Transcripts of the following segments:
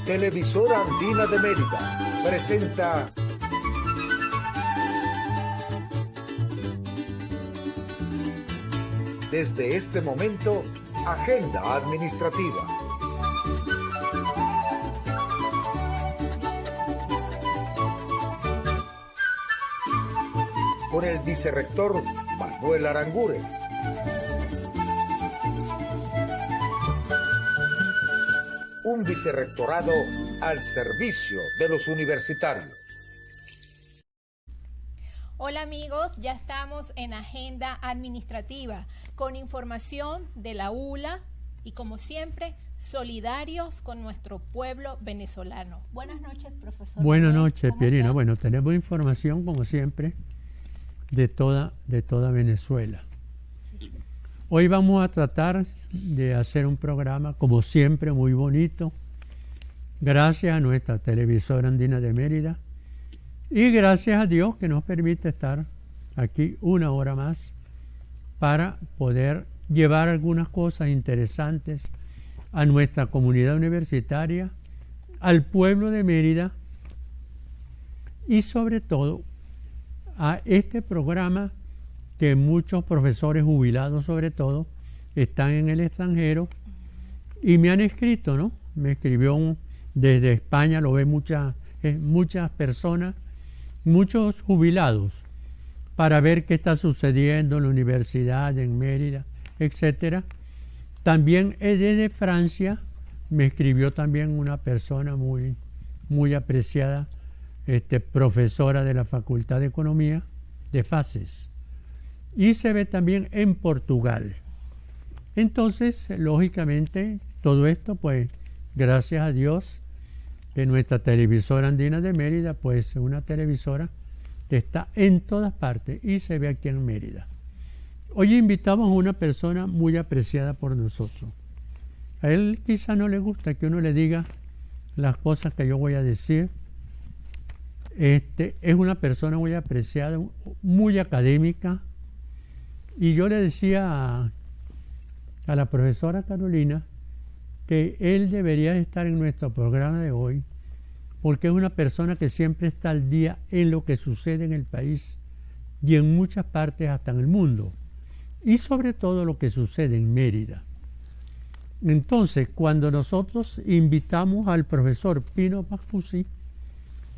Televisora Andina de Mérida presenta desde este momento Agenda Administrativa. Con el vicerrector Manuel Aranguren. Un vicerrectorado al servicio de los universitarios. Hola amigos, ya estamos en Agenda Administrativa con información de la ULA y como siempre solidarios con nuestro pueblo venezolano. Buenas noches, profesor. Buenas noches, Pierina. Bueno, tenemos información como siempre de toda Venezuela. Hoy vamos a tratar de hacer un programa, como siempre, muy bonito, gracias a nuestra televisora Andina de Mérida y gracias a Dios que nos permite estar aquí una hora más para poder llevar algunas cosas interesantes a nuestra comunidad universitaria, al pueblo de Mérida y sobre todo a este programa que muchos profesores jubilados sobre todo están en el extranjero y me han escrito, ¿no? Me escribió desde España, lo ven muchas personas, muchos jubilados, para ver qué está sucediendo en la universidad, en Mérida, etcétera. También desde Francia me escribió también una persona muy apreciada, profesora de la Facultad de Economía de FACES. Y se ve también en Portugal. Entonces, lógicamente, todo esto, pues, gracias a Dios, que nuestra televisora Andina de Mérida, pues, es una televisora que está en todas partes y se ve aquí en Mérida. Hoy invitamos a una persona muy apreciada por nosotros. A él quizá no le gusta que uno le diga las cosas que yo voy a decir. Es una persona muy apreciada, muy académica. Y yo le decía a la profesora Carolina que él debería estar en nuestro programa de hoy porque es una persona que siempre está al día en lo que sucede en el país y en muchas partes hasta en el mundo y sobre todo lo que sucede en Mérida. Entonces, cuando nosotros invitamos al profesor Pino Pascusi,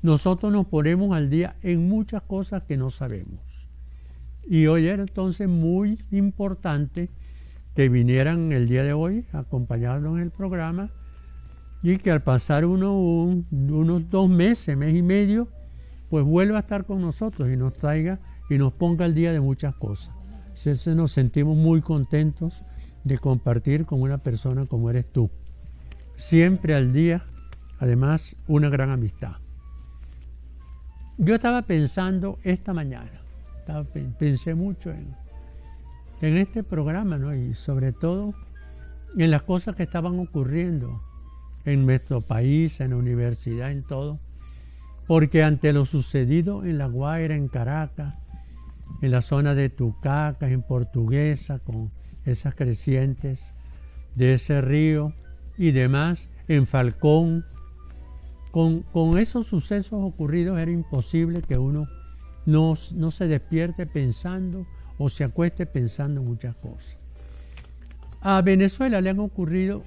nosotros nos ponemos al día en muchas cosas que no sabemos. Y hoy era entonces muy importante que vinieran el día de hoy a acompañarnos en el programa y que al pasar unos 2 meses, mes y medio, pues vuelva a estar con nosotros y nos traiga y nos ponga al día de muchas cosas. Entonces nos sentimos muy contentos de compartir con una persona como eres tú. Siempre al día, además, una gran amistad. Yo estaba pensando esta mañana, pensé mucho en este programa, ¿no? Y sobre todo en las cosas que estaban ocurriendo en nuestro país, en la universidad, en todo, porque ante lo sucedido en La Guaira, en Caracas, en la zona de Tucacas, en Portuguesa, con esas crecientes de ese río y demás, en Falcón, con esos sucesos ocurridos era imposible que uno no se despierte pensando o se acueste pensando en muchas cosas. A Venezuela le han ocurrido,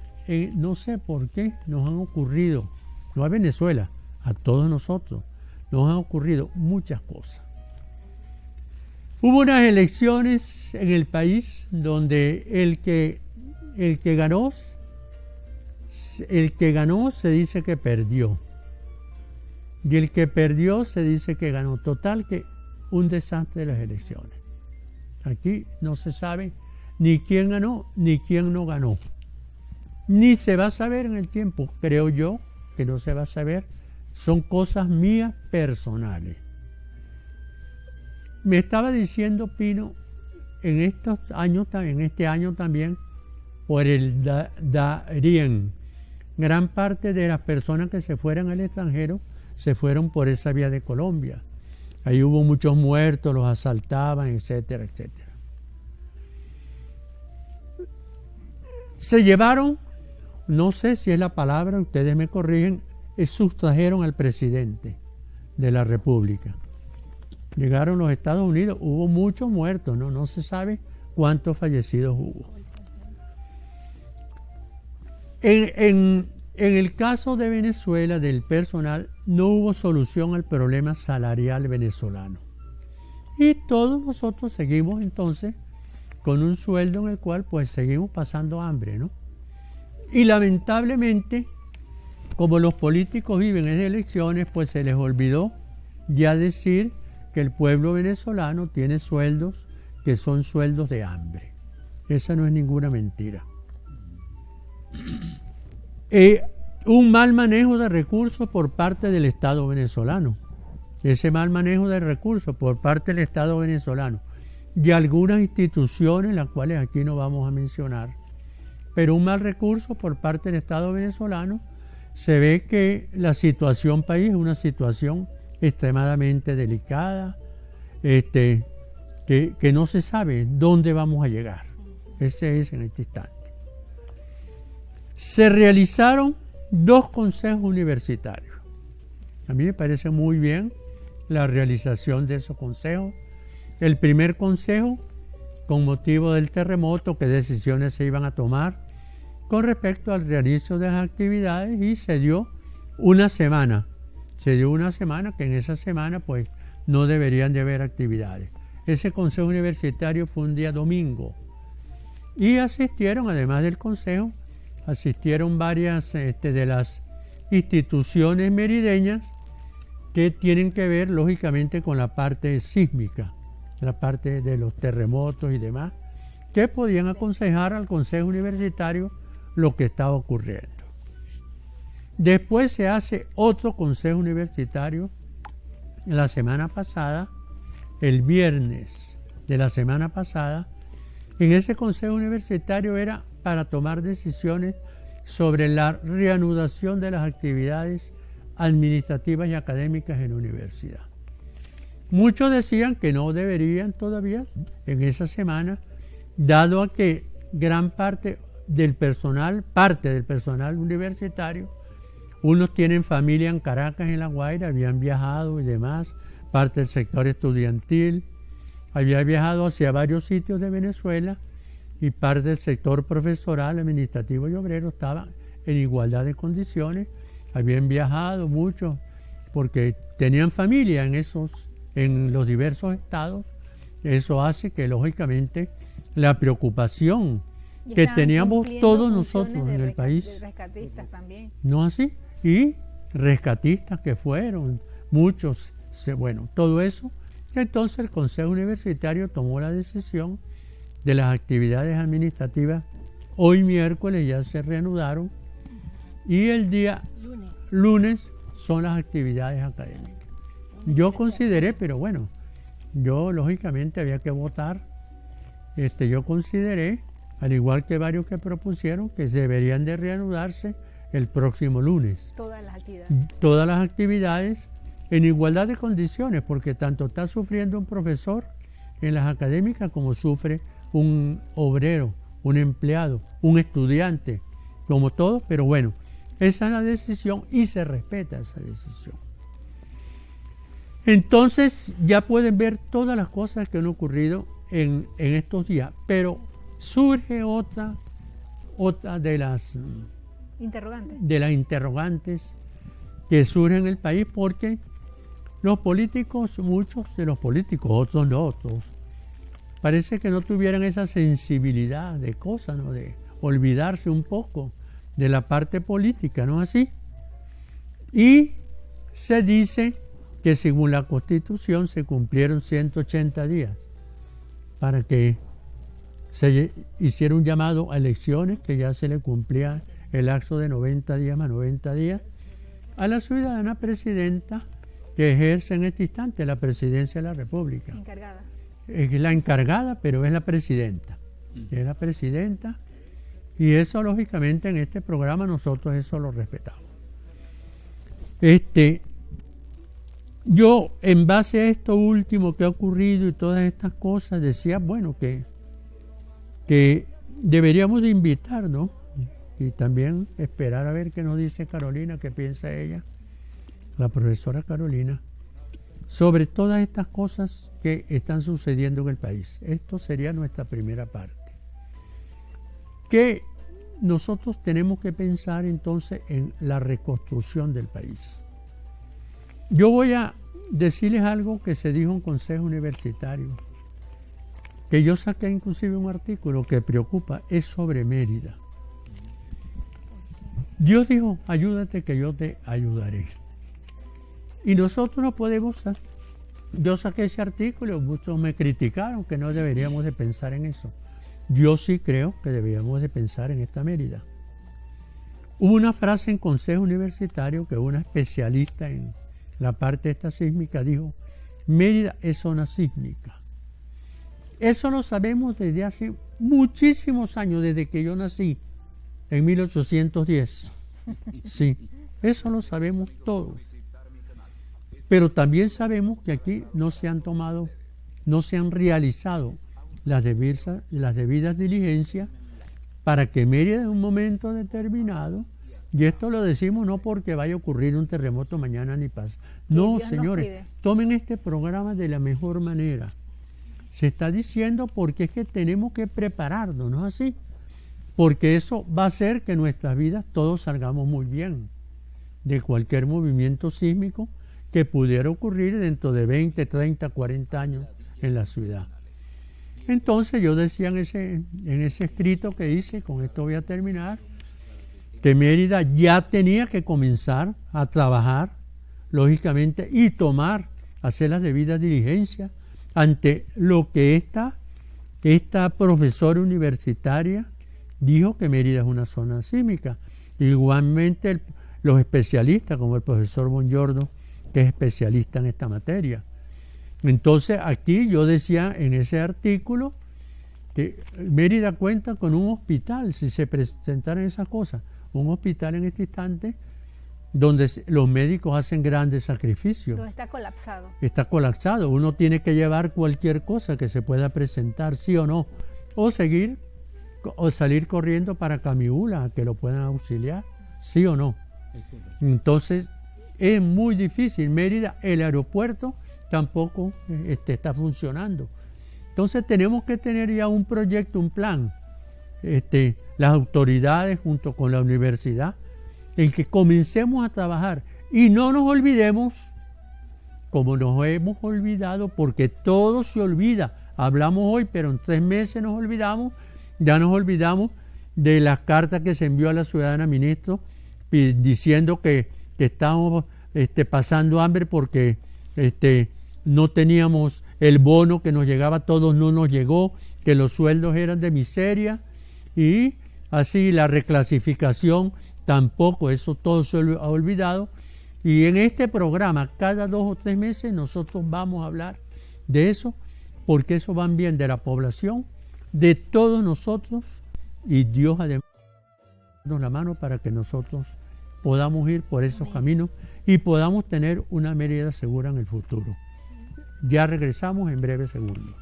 no sé por qué, nos han ocurrido, no a Venezuela, a todos nosotros, nos han ocurrido muchas cosas. Hubo unas elecciones en el país donde el que ganó se dice que perdió. Y el que perdió se dice que ganó. Total que un desastre de las elecciones. Aquí no se sabe ni quién ganó ni quién no ganó. Ni se va a saber en el tiempo. Creo yo que no se va a saber. Son cosas mías personales. Me estaba diciendo Pino en este año también por el Darién. Gran parte de las personas que se fueron al extranjero se fueron por esa vía de Colombia. Ahí hubo muchos muertos, los asaltaban, etcétera, etcétera. Se llevaron, no sé si es la palabra, ustedes me corrigen, sustrajeron al presidente de la República. Llegaron los Estados Unidos, hubo muchos muertos, no se sabe cuántos fallecidos hubo. En el caso de Venezuela, del personal, no hubo solución al problema salarial venezolano. Y todos nosotros seguimos entonces con un sueldo en el cual pues seguimos pasando hambre, ¿no? Y lamentablemente, como los políticos viven en elecciones, pues se les olvidó ya decir que el pueblo venezolano tiene sueldos que son sueldos de hambre. Esa no es ninguna mentira. Un mal manejo de recursos por parte del Estado venezolano. Ese mal manejo de recursos por parte del Estado venezolano y algunas instituciones, las cuales aquí no vamos a mencionar, pero un mal recurso por parte del Estado venezolano, se ve que la situación país es una situación extremadamente delicada, que no se sabe dónde vamos a llegar. Ese es en este instante. Se realizaron 2 consejos universitarios. A mí me parece muy bien la realización de esos consejos. El primer consejo, con motivo del terremoto, qué decisiones se iban a tomar con respecto al reinicio de las actividades, y se dio una semana. Se dio una semana, que en esa semana pues no deberían de haber actividades. Ese consejo universitario fue un día domingo. Y asistieron, además del consejo, asistieron varias de las instituciones merideñas que tienen que ver lógicamente con la parte sísmica, la parte de los terremotos y demás, que podían aconsejar al consejo universitario lo que estaba ocurriendo. Después se hace otro consejo universitario la semana pasada, el viernes de la semana pasada. En ese consejo universitario era para tomar decisiones sobre la reanudación de las actividades administrativas y académicas en la universidad. Muchos decían que no deberían todavía en esa semana, dado a que gran parte del personal universitario, unos tienen familia en Caracas, en La Guaira, habían viajado y demás, parte del sector estudiantil, había viajado hacia varios sitios de Venezuela, y parte del sector profesoral, administrativo y obrero estaban en igualdad de condiciones, habían viajado muchos porque tenían familia en los diversos estados. Eso hace que lógicamente la preocupación que teníamos todos nosotros en el país, rescatistas también, ¿no así? Y rescatistas que fueron, muchos, bueno, todo eso. Entonces el Consejo Universitario tomó la decisión de las actividades administrativas. Hoy miércoles ya se reanudaron y el día lunes son las actividades académicas. Yo consideré, pero bueno, yo lógicamente había que votar, yo consideré, al igual que varios que propusieron, que deberían de reanudarse el próximo lunes. Todas las actividades. Todas las actividades en igualdad de condiciones, porque tanto está sufriendo un profesor en las académicas como sufre un obrero, un empleado, un estudiante, como todos, pero bueno, esa es la decisión y se respeta esa decisión. Entonces ya pueden ver todas las cosas que han ocurrido en estos días, pero surge otra de las interrogantes que surgen en el país, porque los políticos, muchos de los políticos, otros no, otros, parece que no tuvieran esa sensibilidad de cosas, ¿no? De olvidarse un poco de la parte política, ¿no es así? Y se dice que según la Constitución se cumplieron 180 días para que se hiciera un llamado a elecciones, que ya se le cumplía el lapso de 90 días más 90 días, a la ciudadana presidenta que ejerce en este instante la presidencia de la República. Encargada. Es la encargada, pero es la presidenta. Es la presidenta, y eso lógicamente en este programa nosotros eso lo respetamos. Yo, en base a esto último que ha ocurrido y todas estas cosas, decía, bueno, que deberíamos de invitar, ¿no? y también esperar a ver qué nos dice Carolina, qué piensa ella, la profesora Carolina, sobre todas estas cosas que están sucediendo en el país. Esto sería nuestra primera parte. Que nosotros tenemos que pensar entonces en la reconstrucción del país. Yo voy a decirles algo que se dijo en Consejo Universitario, que yo saqué inclusive un artículo que preocupa, es sobre Mérida. Dios dijo, ayúdate que yo te ayudaré. Y nosotros no podemos, yo saqué ese artículo, muchos me criticaron que no deberíamos de pensar en eso. Yo sí creo que deberíamos de pensar en esta Mérida. Hubo una frase en Consejo Universitario que una especialista en la parte esta sísmica dijo, Mérida es zona sísmica. Eso lo sabemos desde hace muchísimos años, desde que yo nací, en 1810. Sí, eso lo sabemos todos. Pero también sabemos que aquí no se han realizado las debidas diligencias para que Mérida en un momento determinado, y esto lo decimos no porque vaya a ocurrir un terremoto mañana ni pasa. No, señores, tomen este programa de la mejor manera. Se está diciendo porque es que tenemos que prepararnos, ¿no es así? Porque eso va a hacer que en nuestras vidas todos salgamos muy bien de cualquier movimiento sísmico que pudiera ocurrir dentro de 20, 30, 40 años en la ciudad. Entonces yo decía en ese escrito que hice, con esto voy a terminar, que Mérida ya tenía que comenzar a trabajar, lógicamente, y hacer las debidas diligencias ante lo que esta profesora universitaria dijo que Mérida es una zona sísmica. Igualmente los especialistas, como el profesor Bongiorno, que es especialista en esta materia. Entonces aquí yo decía en ese artículo que Mérida cuenta con un hospital, si se presentaran esas cosas, un hospital en este instante donde los médicos hacen grandes sacrificios. No, está colapsado. Está colapsado. Uno tiene que llevar cualquier cosa que se pueda presentar, sí o no, o salir corriendo para Camiula, que lo puedan auxiliar, sí o no. Entonces es muy difícil. Mérida, el aeropuerto tampoco está funcionando. Entonces tenemos que tener ya un proyecto, un plan. Las autoridades junto con la universidad, en que comencemos a trabajar y no nos olvidemos, como nos hemos olvidado, porque todo se olvida. Hablamos hoy, pero en 3 meses nos olvidamos, ya nos olvidamos de las cartas que se envió a la ciudadana ministro diciendo que estábamos pasando hambre porque no teníamos el bono que nos llegaba a todos, no nos llegó, que los sueldos eran de miseria y así la reclasificación tampoco, eso todo se ha olvidado. Y en este programa, cada 2 o 3 meses, nosotros vamos a hablar de eso, porque eso va en bien de la población, de todos nosotros, y Dios además nos la mano para que nosotros podamos ir por esos caminos y podamos tener una Mérida segura en el futuro. Ya regresamos en breves segundos.